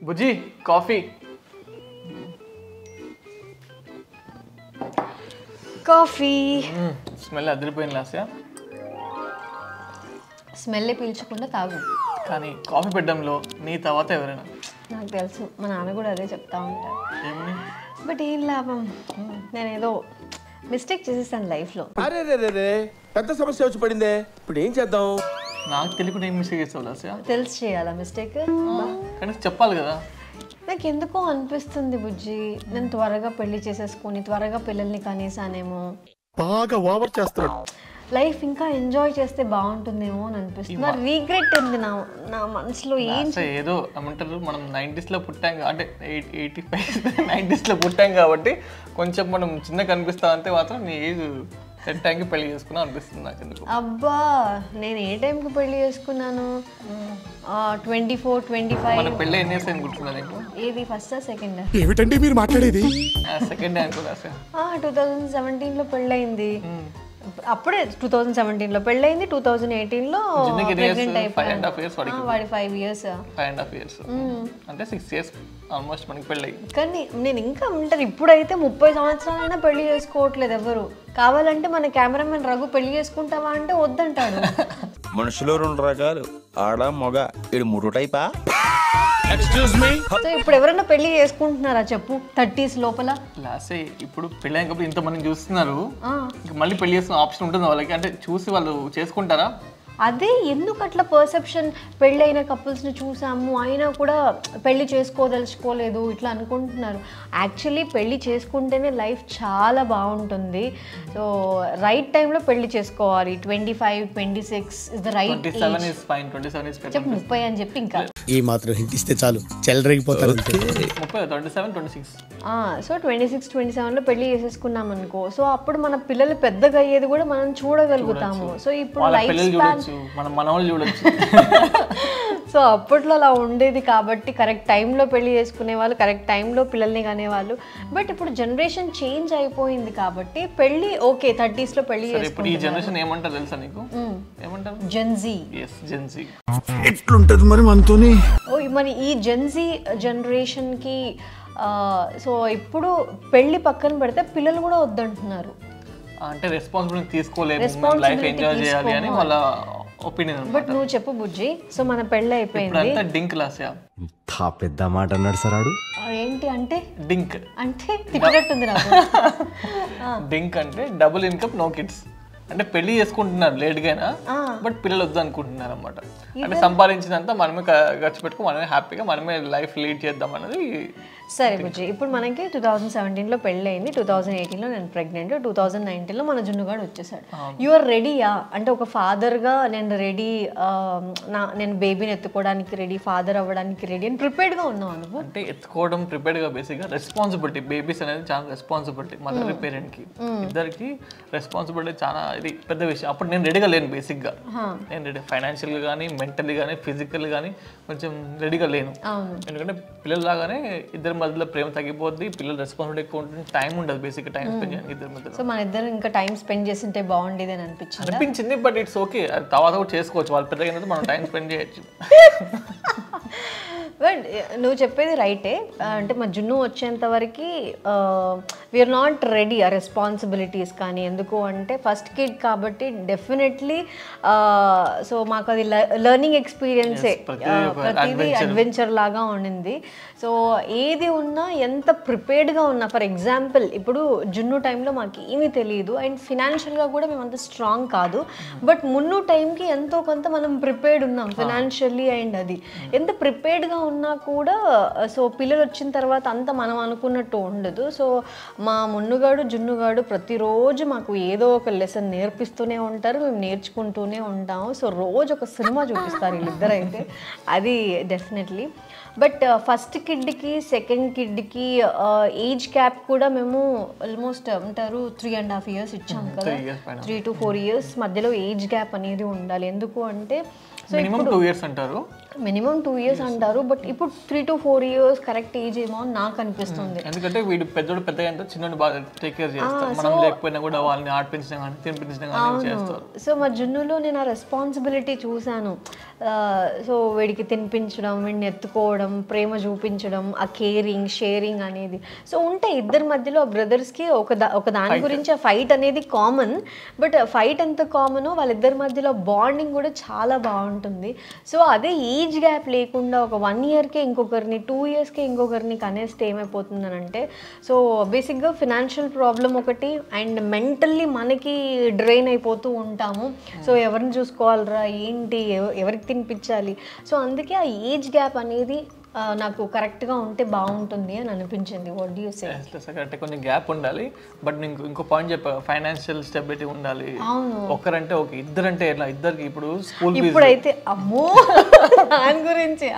బుజ్జి coffee. Coffee smell అదిరిపోయింది Lasya. Smell పీల్చకుండా తాగు. కానీ కాఫీ పెట్టడంలో నీ తర్వాత ఎవరైనా? నాకు తెలుసు, మా నాన్న కూడా అదే చెప్తా ఉంటారు. ఏమని? బట్ ఏం లాభం, నేనేదో మిస్టేక్ చేసేసాను లైఫ్లో. అరే రే పెద్ద సమస్య వచ్చి పడిందే, ఇప్పుడు ఏం చేద్దాం? నాకు తెలియకుండా ఏం మిస్టేక్ చేస్తావు లాస్యా? తెలిసి చేయాలా మిస్టేక్? కానీ చెప్పాలి కదా. నాకు ఎందుకో అనిపిస్తుంది బుజ్జి, నేను త్వరగా పెళ్లి చేసేసుకొని త్వరగా పిల్లల్ని కనేసానేమో, బాగా ఓవర్ చేస్తున్నాడు. లైఫ్ ఇంకా ఎంజాయ్ చేస్తే బాగుంటుందేమో అని అనిపిస్తుంది. నా రీగ్రెట్ ఉంది నా మనసులో. ఏదో ఏమంటారు, మనం 90s లో పుట్టాం, అంటే 85 90s లో పుట్టాం కాబట్టి కొంచెం మనం చిన్న కనిపిస్తాం అంతే. మాత్రం నీ ఏజ్ సెట్ టైంకి పెళ్లి చేసుకున్నా అనిపిస్తుంది నాకు ఎందుకు. అబ్బా, నేను ఏ టైంకి పెళ్లి చేసుకున్నాను? 24, 25. మన పెళ్ళి ఎన్ని ఇయర్స్ అనుకుంటున్నా నీకు? ఏది ఫస్టా సెకండా? ఏమిటండి మీరు మాట్లాడేది? సెకండ్ అనుకున్నా సార్. 2017లో పెళ్ళయింది. అప్పుడే 2017లో పెళ్ళయింది, 2018లో ప్రెగ్నెంట్ అయిపోయాను. వాడి 5 years. 5.5 years అంటే 6 years ఆల్మోస్ట్ మనకి పెళ్ళి. కానీ నేను ఇంకా ఉంటాను, ఇప్పుడైతే 30 సంవత్సరాలైనా పెళ్లి చేసుకోవట్లేదు ఎవరు. కావాలంటే మన కెమెరామెన్ రఘు పెళ్లి చేసుకుంటావా అంటే వద్దంటాడు. మనుషులు 2 రకాలు, ఆడ మగ. ఇది 3 టైపా? సో ఇప్పుడు ఎవరైనా పెళ్లి చేసుకుంటున్నారా చెప్పు 30s లోపల? లాస్ట్ ఇప్పుడు పెళ్ళి అయినప్పుడు ఇంతమంది చూస్తున్నారు, మళ్ళీ పెళ్లి చేసుకునే ఆప్షన్ ఉంటుంది వాళ్ళకి, అంటే చూసి వాళ్ళు చేసుకుంటారా? అదే ఎందుకు అట్లా పర్సెప్షన్? పెళ్ళైన కపుల్స్ని చూసాము అయినా కూడా పెళ్లి చేసుకోదలుచుకోలేదు ఇట్లా అనుకుంటున్నారు. యాక్చువల్లీ పెళ్లి చేసుకుంటేనే లైఫ్ చాలా బాగుంటుంది. సో రైట్ టైంలో పెళ్లి చేసుకోవాలి. 25, 26 is the right. 27 is fine. 27 is better. చెప్పు 30 అని చెప్పి ఇంకా ఈ మాత్రం హింట్ ఇస్తే చాలు, చెలరేగిపోతారు. 30, 27, 26. సో 26, 27లో పెళ్లి చేసేసుకున్నాం అనుకో, సో అప్పుడు మన పిల్లలు పెద్దగా అయ్యేది కూడా మనం చూడగలుగుతాము. సో ఇప్పుడు లైఫ్ స్పాన్ మనం మనవాళ్ళు చూడొచ్చు. సో అప్పట్లో అలా ఉండేది కాబట్టి కరెక్ట్ టైంలో పెళ్లి చేసుకునే వాళ్ళు, కరెక్ట్ టైంలో పిల్లల్ని కనేవాళ్ళు. బట్ ఇప్పుడు జనరేషన్ చేంజ్ అయిపోయింది కాబట్టి పెళ్లి ఓకే 30s లో పెళ్లి ఇప్పుడు ఈ జనరేషన్ ఏమంటారు తెలుసా నీకు? ఏమంటారు? జెన్జీ. yes, Gen Z. ఎట్లుంటది మరి మనతోని? మరి ఈ జెన్జీ జనరేషన్ కి సో ఇప్పుడు పెళ్లి పక్కన పెడితే పిల్లలు కూడా వద్దంటున్నారు. అంటే రెస్పాన్సిబిలిటీ తీసుకోలేదు, లైఫ్ ఎంజాయ్ చేయాలి అని వాళ్ళ ఒపీనియన్. బట్ నువ్వు చెప్పు బుజ్జి, సో మన పెళ్ళి అయిపోయింది. డింక్ లాస్యా. పెద్ద మాట అన్నాడు సార్ ఆడు. ఏంటి అంటే? డింక్ అంటే తిట్టినట్టుంది నాకు. డింక్ అంటే డబుల్ ఇన్కమ్ నో కిడ్స్. అంటే పెళ్లి చేసుకుంటున్నారు లేట్గా, బట్ పిల్లలు వద్దు అనుకుంటున్నారు అనమాట. అంటే సంపాదించినంత మనమే ఖర్చు పెట్టుకో, మనమే హ్యాపీగా మనమే లైఫ్ లీడ్ చేద్దాం అన్నది. సరే బుజ్జి, ఇప్పుడు మనకి 2017లో పెళ్ళయింది, 2018లో నేను ప్రెగ్నెంట్, 2019లో మన జున్నుగాడు వచ్చేసాడు. యు ఆర్ రెడీయా? అంటే ఒక ఫాదర్గా నేను రెడీ, నేను బేబీని ఎత్తుకోవడానికి రెడీ, ఫాదర్ అవ్వడానికి రెడీ అని ప్రిపేర్డ్గా ఉన్నావు నువ్వు? అంటే ఎత్తుకోవడం ప్రిపేర్డ్గా బేసిక్గా రెస్పాన్సిబిలిటీ. బేబీస్ అనేది చాలా రెస్పాన్సిబిలిటీ, మదర్ పేరెంట్కి ఇద్దరికి రెస్పాన్సిబిలిటీ చాలా ఇది పెద్ద విషయం. అప్పుడు నేను రెడీగా లేను బేసిక్గా. నేను రెడీ ఫైనాన్షియల్గా కానీ, మెంటల్లీ కానీ, ఫిజికల్ కానీ కొంచెం రెడీగా లేను. ఎందుకంటే పిల్లలు లాగానే ఇద్దరు మధ్యలో ప్రేమ తగ్గిపోద్ది, పిల్లలు రెస్పాన్సిబిలిటీ ఎక్కువ ఉంటుంది, టైం ఉండదు బేసిక్గా టైం స్పెండ్ చేయడానికి ఇద్దరు మధ్యలో. సో మన ఇద్దరు ఇంకా టైం స్పెండ్ చేస్తుంటే బాగుండేది అని అనిపించింది. బట్ ఇట్స్ ఓకే, తర్వాత కూడా చేసుకోవచ్చు. వాళ్ళు పెద్దగా మనం టైం స్పెండ్ చేయొచ్చు. బట్ నువ్వు చెప్పేది రైటే. అంటే మా జున్ను వచ్చేంత వరకు వీఆర్ నాట్ రెడీ ఆ రెస్పాన్సిబిలిటీస్ కానీ. ఎందుకు అంటే ఫస్ట్ కిడ్ కాబట్టి డెఫినెట్లీ సో మాకు అది లెర్నింగ్ ఎక్స్పీరియన్సే, ప్రతిదీ అడ్వెంచర్ లాగా ఉండింది. సో ఏది ఉన్నా ఎంత ప్రిపేర్డ్గా ఉన్నా, ఫర్ ఎగ్జాంపుల్ ఇప్పుడు జున్ను టైంలో మాకు ఏమీ తెలియదు అండ్ ఫినాన్షియల్గా కూడా మేము అంత స్ట్రాంగ్ కాదు. బట్ మున్ను టైంకి ఎంతో కొంత మనం ప్రిపేర్డ్ ఉన్నాం ఫినాన్షియల్లీ అండ్ అది ఎంత ప్రిపేర్డ్గా ఉన్నా కూడా. సో పిల్లలు వచ్చిన తర్వాత అంత మనం అనుకున్నట్టు ఉండదు. సో మా మున్నుగాడు జున్నుగాడు ప్రతిరోజు మాకు ఏదో ఒక లెసన్ నేర్పిస్తూనే ఉంటారు, మేము నేర్చుకుంటూనే ఉంటాము. సో రోజు ఒక సినిమా చూపిస్తారు వీళ్ళిద్దరు అయితే, అది డెఫినెట్లీ. బట్ ఫస్ట్ కిడ్కి సెకండ్ కిడ్కి ఏజ్ గ్యాప్ కూడా మేము ఆల్మోస్ట్ అంటారు 3.5 years ఇచ్చాం కదా. 3 to 4 years మధ్యలో ఏజ్ గ్యాప్ అనేది ఉండాలి. ఎందుకు అంటే సో మినిమం 2 years అంటారు. మినిమం 2 years అంటారు, బట్ ఇప్పుడు 3 to 4 years కరెక్ట్ ఏజ్ ఏమో అని నాకు అనిపిస్తుంది. ఎందుకంటే వీడు పెద్దగా అంటే చిన్న బాగా టేక్ కేర్ చేస్తారు, మనం లేకపోయినా కూడా వాళ్ళని ఆడిపించడం కానీ తినిపించడం కానీ చేస్తారు. సో మా జున్నులో నేను ఆ రెస్పాన్సిబిలిటీ చూశాను. సో వీడికి తినిపించడం, వీడిని ఎత్తుకోవడం, ప్రేమ చూపించడం, ఆ కేరింగ్ షేరింగ్ అనేది సో ఉంటాయి ఇద్దరి మధ్యలో. బ్రదర్స్కి ఒక దాని గురించి ఆ ఫైట్ అనేది కామన్, బట్ ఫైట్ ఎంత కామనో వాళ్ళిద్దరి మధ్యలో బాండింగ్ కూడా చాలా బాగుంటుంది. సో అదే ఏజ్ గ్యాప్ లేకుండా ఒక 1 yearకే ఇంకొకరిని 2 yearsకే ఇంకొకరిని కనేస్తే ఏమైపోతుందని అంటే, సో బేసిక్గా ఫినాన్షియల్ ప్రాబ్లం ఒకటి అండ్ మెంటల్లీ మనకి డ్రైన్ అయిపోతూ ఉంటాము. సో ఎవరిని చూసుకోవాలరా ఏంటి, ఎవరికి తినిపించాలి. సో అందుకే ఆ ఏజ్ గ్యాప్ అనేది నాకు కరెక్ట్గా ఉంటే బాగుంటుంది అని అనిపించింది. What do you say? Correct, కొంచెం గ్యాప్ ఉండాలి. బట్ నేను ఇంకో పాయింట్ చెప్పా, ఫైనాన్షియల్ స్టెబిలిటీ ఉండాలి. ఒకరంటే ఓకే, ఇద్దరంటే ఎట్లా? ఇద్దరికి ఇప్పుడు స్కూల్ ఫీజు ఇప్పుడైతే అమ్మో దాని గురించి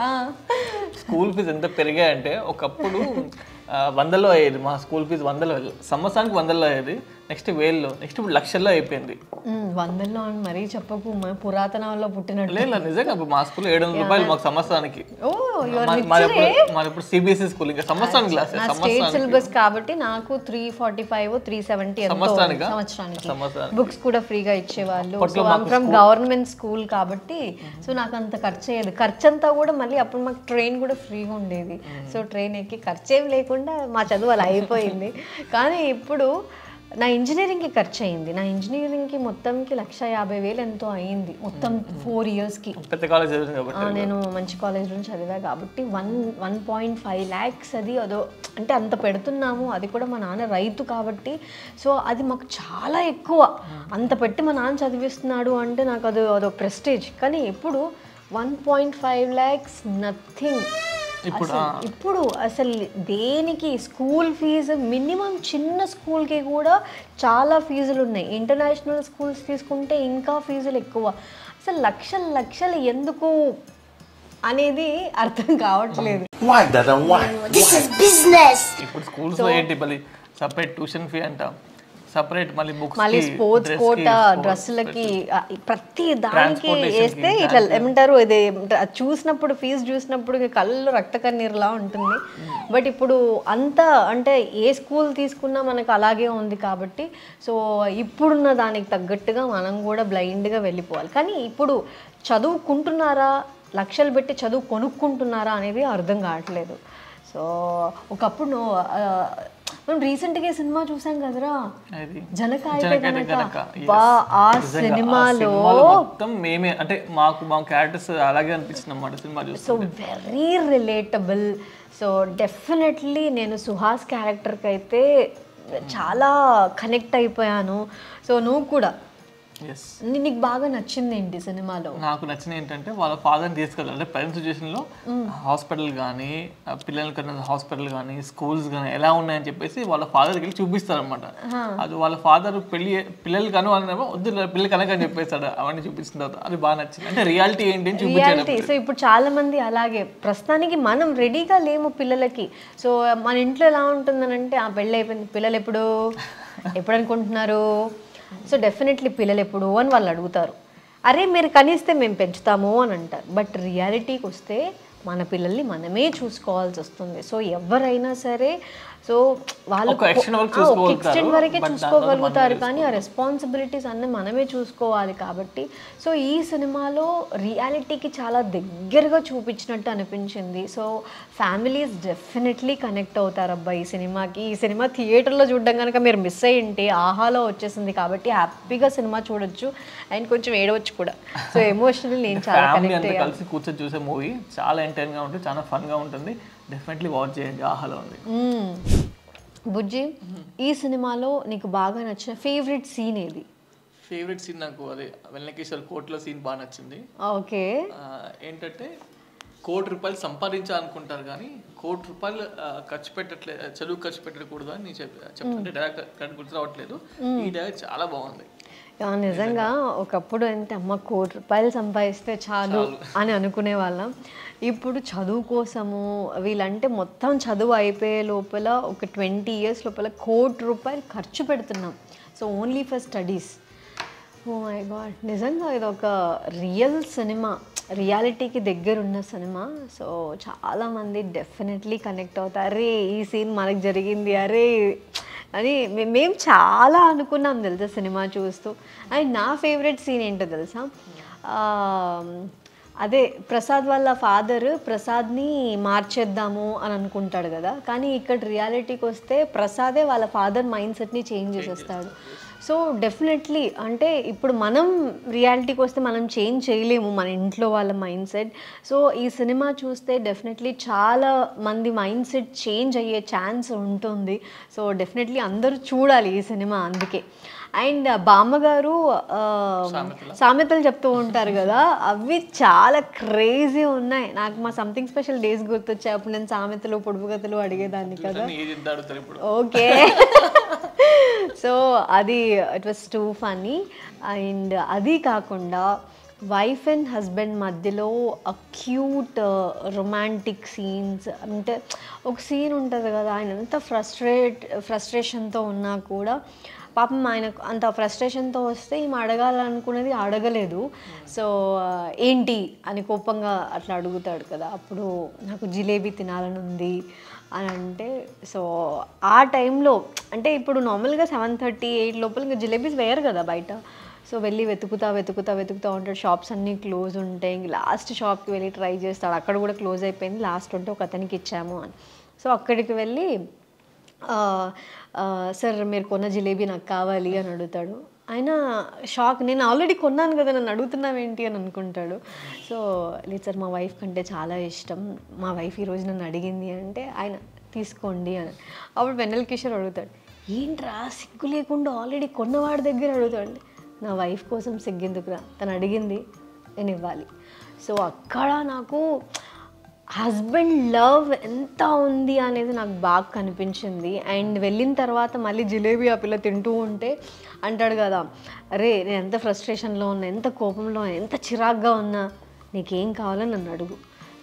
స్కూల్ ఫీజు ఎంత పెరిగాయంటే ఒకప్పుడు 100లో అయ్యేది. మా స్కూల్ ఫీజు 100లో, సంవత్సరానికి 100లో అయ్యేది. నెక్స్ట్ 1000లో, నెక్స్ట్ ఇప్పుడు 1,00,000లో అయిపోయింది. 100లో అని మరీ చెప్పకు, పురాతనంలో పుట్టినట్టు. లేదు నిజంగా మా స్కూల్లో 700 రూపాయలు మాకు సంవత్సరానికి. మాది ఇప్పుడు సిబిఎస్ఈ స్కూల్, ఇంకా సంవత్సరానికి క్లాస్ సిలబస్ కాబట్టి నాకు 345 370 సంవత్సరానికి బుక్స్ కూడా ఫ్రీగా ఇచ్చేవాళ్ళు. ఫ్రమ్ గవర్నమెంట్ స్కూల్ కాబట్టి సో నాకు అంత ఖర్చు అయ్యేది. ఖర్చు అంతా కూడా మళ్ళీ అప్పుడు మాకు ట్రైన్ కూడా ఫ్రీగా ఉండేది. సో ట్రైన్ ఎక్కి ఖర్చు ఏం లేకుండా మా చదువు అలా అయిపోయింది. కానీ ఇప్పుడు నా ఇంజనీరింగ్కి ఖర్చు అయింది. నా ఇంజనీరింగ్కి మొత్తంకి 1,50,000 ఎంతో అయింది మొత్తం 4 yearsకి. పెద్ద కాలేజ్ నేను మంచి కాలేజ్లో చదివా కాబట్టి 1.5 lakhs అది అదో అంటే అంత పెడుతున్నాము. అది కూడా మా నాన్న రైతు కాబట్టి సో అది మాకు చాలా ఎక్కువ. అంత పెట్టి మా నాన్న చదివిస్తున్నాడు అంటే నాకు అదో ప్రెస్టేజ్. కానీ ఇప్పుడు 1.5 lakhs నథింగ్. ఇప్పుడు అసలు దేనికి స్కూల్ ఫీజు మినిమం చిన్న స్కూల్కి కూడా చాలా ఫీజులు ఉన్నాయి. ఇంటర్నేషనల్ స్కూల్స్ తీసుకుంటే ఇంకా ఫీజులు ఎక్కువ. అసలు లక్షలు ఎందుకు అనేది అర్థం కావట్లేదు. ఇప్పుడు స్కూల్స్ ఏంటి మళ్ళీ సపరేట్ ట్యూషన్ ఫీ అంట, సపరేట్ మళ్ళీ బుక్స్, మళ్ళీ స్పోర్ట్స్ కోటా, డ్రెస్సులకి, ప్రతి దానికి వేస్తే ఇట్లా ఏమంటారు, ఇది చూసినప్పుడు ఫీజు చూసినప్పుడు కళ్ళు రక్త కన్నీరులా ఉంటుంది. బట్ ఇప్పుడు అంతా అంటే ఏ స్కూల్ తీసుకున్నా మనకు అలాగే ఉంది కాబట్టి సో ఇప్పుడున్న దానికి తగ్గట్టుగా మనం కూడా బ్లైండ్గా వెళ్ళిపోవాలి. కానీ ఇప్పుడు చదువుకుంటున్నారా, లక్షలు పెట్టి చదువు కొనుక్కుంటున్నారా అనేది అర్థం కావట్లేదు. సో ఒకప్పుడు మనం రీసెంట్గా సినిమా చూసాం కదరా, జనక. ఆ సినిమాలో మొత్తం మేమే అంటే మా క్యారెక్టర్స్ అలాగే అనిపించింది అన్నమాట సినిమా చూస్తే. So very relatable. So definitely నేను సుహాస్ క్యారెక్టర్కి అయితే చాలా కనెక్ట్ అయిపోయాను. సో నువ్వు కూడా నీకు బాగా నచ్చింది ఏంటి సినిమాలో? నాకు నచ్చింది ఏంటంటే వాళ్ళ ఫాదర్ని తీసుకెళ్ళాలి. అంటే ప్రజెంట్ సిచ్యువేషన్లో హాస్పిటల్ కానీ, పిల్లలకన్నా హాస్పిటల్ కానీ, స్కూల్స్ కానీ ఎలా ఉన్నాయని చెప్పేసి వాళ్ళ ఫాదర్కి వెళ్ళి చూపిస్తారనమాట. అది వాళ్ళ ఫాదర్ పిల్లలు కను అనేమో వద్దు పిల్లలు కనకని చెప్పేస్తాడు. అవన్నీ చూపించిన తర్వాత అది బాగా నచ్చింది. అంటే రియాలిటీ ఏంటి అని చూపించాలి. సో ఇప్పుడు చాలా మంది అలాగే ప్రస్తుతానికి మనం రెడీగా లేము పిల్లలకి. సో మన ఇంట్లో ఎలా ఉంటుందనంటే ఆ పెళ్ళి అయిపోయింది, పిల్లలు ఎప్పుడు అనుకుంటున్నారు. సో డెఫినెట్లీ పిల్లలు ఎప్పుడు అని వాళ్ళు అడుగుతారు. అరే మీరు కనిస్తే మేము పెంచుతాము అని అంటారు. బట్ రియాలిటీకి వస్తే మన పిల్లల్ని మనమే చూసుకోవాల్సి వస్తుంది. సో ఎవరైనా సరే సో వాళ్ళు ఒక ఎక్స్టెంట్ వరకే చూసుకోగలుగుతారు, కానీ ఆ రెస్పాన్సిబిలిటీస్ అన్నీ మనమే చూసుకోవాలి. కాబట్టి సో ఈ సినిమాలో రియాలిటీకి చాలా దగ్గరగా చూపించినట్టు అనిపించింది. సో ఫ్యామిలీస్ డెఫినెట్లీ కనెక్ట్ అవుతారు అబ్బా ఈ సినిమాకి. ఈ సినిమా థియేటర్లో చూడడం కనుక మీరు మిస్ అయ్యింటే ఆహాలో వచ్చేసింది కాబట్టి హ్యాపీగా సినిమా చూడొచ్చు అండ్ కొంచెం ఏడవచ్చు కూడా. సో ఎమోషనల్ నేను చాలా కనెక్ట్ అయ్యాను. కలిసి కూర్చొని చూసే మూవీ చాలా ఎంటర్టైన్గా ఉంటుంది, చాలా ఫన్గా ఉంటుంది. డెఫినెట్లీ వాచ్ చేయండి, ఆహాలో ఉంది. బుజ్జి, ఈ సినిమాలో నీకు బాగా నచ్చిన ఫేవరెట్ సీన్ ఏది? ఫేవరెట్ సీన్ నాకు అదే వెన్నకేశ్వర కోర్టులో సీన్ బాగా నచ్చింది. ఓకే, ఏంటంటే ₹1,00,00,000 సంపాదించాలనుకుంటారు కానీ ₹1,00,00,000 ఖర్చు పెట్టట్లేదు, చదువు ఖర్చు పెట్టకూడదు అని నేను చెప్తుంటే డైరెక్ట్ గుర్తు రావట్లేదు. ఈ డైరెక్ట్ చాలా బాగుంది. నిజంగా ఒకప్పుడు అంటే అమ్మ ₹1,00,00,000 సంపాదిస్తే చాలు అని అనుకునే వాళ్ళం. ఇప్పుడు చదువు కోసము వీళ్ళంటే మొత్తం చదువు అయిపోయే లోపల ఒక 20 years లోపల ₹1,00,00,000 ఖర్చు పెడుతున్నాం. So only for studies. Oh my god, నిజంగా ఇది ఒక రియల్ సినిమా. రియాలిటీకి దగ్గర ఉన్న సినిమా. సో చాలామంది డెఫినెట్లీ కనెక్ట్ అవుతారు, అరే ఈ సీన్ మనకు జరిగింది అరే అని మేము చాలా అనుకున్నాం తెలుసా సినిమా చూస్తూ. అండ్ నా ఫేవరెట్ సీన్ ఏంటో తెలుసా, అదే ప్రసాద్ వాళ్ళ ఫాదర్ ప్రసాద్ని మార్చేద్దాము అని అనుకుంటాడు కదా, కానీ ఇక్కడ రియాలిటీకి వస్తే ప్రసాదే వాళ్ళ ఫాదర్ మైండ్ సెట్ని చేంజ్ చేసేస్తాడు. సో డెఫినెట్లీ అంటే ఇప్పుడు మనం రియాలిటీకి వస్తే మనం చేంజ్ చేయలేము మన ఇంట్లో వాళ్ళ మైండ్ సెట్. సో ఈ సినిమా చూస్తే డెఫినెట్లీ చాలా మంది మైండ్ సెట్ చేంజ్ అయ్యే ఛాన్స్ ఉంటుంది. సో డెఫినెట్లీ అందరూ చూడాలి ఈ సినిమా అందుకే. అండ్ బామ్మగారు సామెతలు చెప్తూ ఉంటారు కదా, అవి చాలా క్రేజీ ఉన్నాయి. నాకు మా సంథింగ్ స్పెషల్ డేస్ గుర్తొచ్చాయి, అప్పుడు నేను సామెతలు పొడుపు కథలు అడిగేదాన్ని కదా. ఓకే, సో అది it was too funny. And అది కాకుండా వైఫ్ అండ్ హస్బెండ్ మధ్యలో క్యూట్ రొమాంటిక్ సీన్స్, అంటే ఒక సీన్ ఉంటుంది కదా, ఆయన ఎంత ఫ్రస్ట్రేషన్తో ఉన్నా కూడా పాపం ఆయనకు అంత ఫ్రస్ట్రేషన్తో వస్తే ఈమె అడగాలనుకునేది అడగలేదు. సో ఏంటి అని కోపంగా అట్లా అడుగుతాడు కదా, అప్పుడు నాకు జిలేబీ తినాలని ఉంది అని అంటే. సో ఆ టైంలో అంటే ఇప్పుడు నార్మల్గా 7:30, 8 లోపల ఇంకా జిలేబీస్ వేయరు కదా బయట. సో వెళ్ళి వెతుకుతా ఉంటాడు, షాప్స్ అన్నీ క్లోజ్ ఉంటాయి. ఇంక లాస్ట్ షాప్కి వెళ్ళి ట్రై చేస్తాడు, అక్కడ కూడా క్లోజ్ అయిపోయింది, లాస్ట్ ఉంటే ఒక అతనికి ఇచ్చాము అని. సో అక్కడికి వెళ్ళి సార్ మీరు కొన్న జిలేబీ నాకు కావాలి అని అడుగుతాడు. ఆయన షాక్, నేను ఆల్రెడీ కొన్నాను కదా నన్ను అడుగుతున్నావేంటి అని అనుకుంటాడు. సో లేదు సార్ మా వైఫ్ కంటే చాలా ఇష్టం, మా వైఫ్ ఈరోజు నన్ను అడిగింది అంటే ఆయన తీసుకోండి అని. అప్పుడు వెన్నెల కిషోర్ అడుగుతాడు, ఏంట్రా సిగ్గు లేకుండా ఆల్రెడీ కొన్నవాడి దగ్గర అడుగుతాడు. నా వైఫ్ కోసం సిగ్గెందుకురా, తను అడిగింది నేను ఇవ్వాలి. సో అక్కడ నాకు హస్బెండ్ లవ్ ఎంత ఉంది అనేది నాకు బాగా కనిపించింది. అండ్ వెళ్ళిన తర్వాత మళ్ళీ జిలేబీ ఆ పిల్ల తింటూ ఉంటే అంటాడు కదా, అరే నేను ఎంత ఫ్రస్ట్రేషన్లో ఉన్నా, ఎంత కోపంలో ఉన్నా, ఎంత చిరాగ్గా ఉన్నా, నీకేం కావాలో నన్ను అడుగు.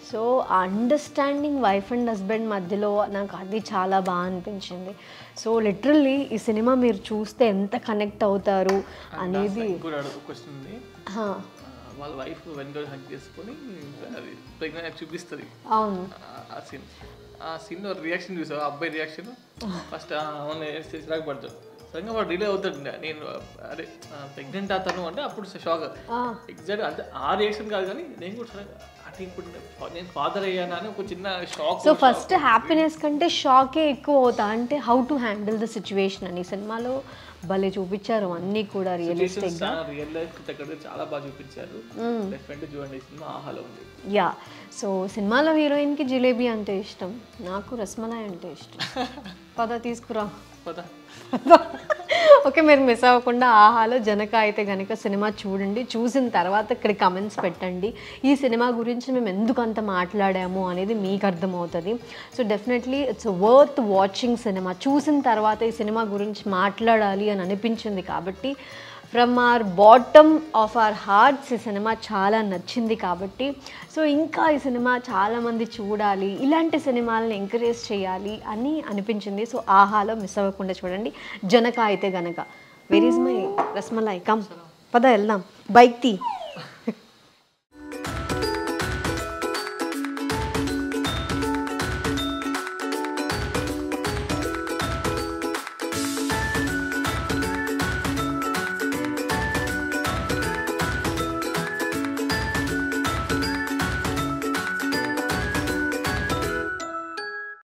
సో ఆ అండర్స్టాండింగ్ వైఫ్ అండ్ హస్బెండ్ మధ్యలో నాకు అది చాలా బాగా అనిపించింది. సో లిటరల్లీ ఈ సినిమా మీరు చూస్తే ఎంత కనెక్ట్ అవుతారు అనేది. వాళ్ళ వైఫ్ వెనక హక్ చేసుకొని అది ప్రెగ్నెంట్ చూపిస్తుంది. అవును, ఆ సీన్లో రియాక్షన్ చూసావు, అబ్బాయి రియాక్షన్ ఫస్ట్ చిరాకు పడతాడు, సడన్గా వాడు రిలే అవుతాడు, నేను అదే ప్రెగ్నెంట్ అవుతాను అంటే అప్పుడు షాక్. ఎగ్జాక్ట్ అంటే ఆ రియాక్షన్ కాదు కానీ నేను కూడా సడన్గా అంటే ఇప్పుడు నేను ఫాదర్ అయ్యాను అని ఒక చిన్న షాక్. సో ఫస్ట్ హ్యాపీనెస్ కంటే షాకే ఎక్కువ అవుతా, అంటే how to handle the situation అని సినిమాలో భలే చూపించారు అన్నీ కూడా రియలిస్టిక్ గా, రియల్ లైఫ్ చాలా బాగా చూపించారు. డెఫినెట్లీ చూడండి, సినిమా ఆహాలో ఉంది. యా, సో సినిమాలో హీరోయిన్ కి జిలేబీ అంటే ఇష్టం, నాకు రస్మలై అంటే ఇష్టం. పద తీసుకురా పద. ఓకే, మీరు మిస్ అవ్వకుండా ఆహాలో జనక అయితే కనుక సినిమా చూడండి. చూసిన తర్వాత ఇక్కడ కమెంట్స్ పెట్టండి, ఈ సినిమా గురించి మేము ఎందుకు అంత మాట్లాడాము అనేది మీకు అర్థమవుతుంది. So definitely it's worth watching cinema. చూసిన తర్వాత ఈ సినిమా గురించి మాట్లాడాలి అని అనిపించింది కాబట్టి from our bottom of our hearts ఈ సినిమా చాలా నచ్చింది కాబట్టి సో ఇంకా ఈ సినిమా చాలామంది చూడాలి, ఇలాంటి సినిమాలను ఎంకరేజ్ చేయాలి అని అనిపించింది. సో ఆహాలో మిస్ అవ్వకుండా చూడండి. జనక అయితే గనక. Where is my rasmalai, come పద వెళ్దాం, బైక్ తీ.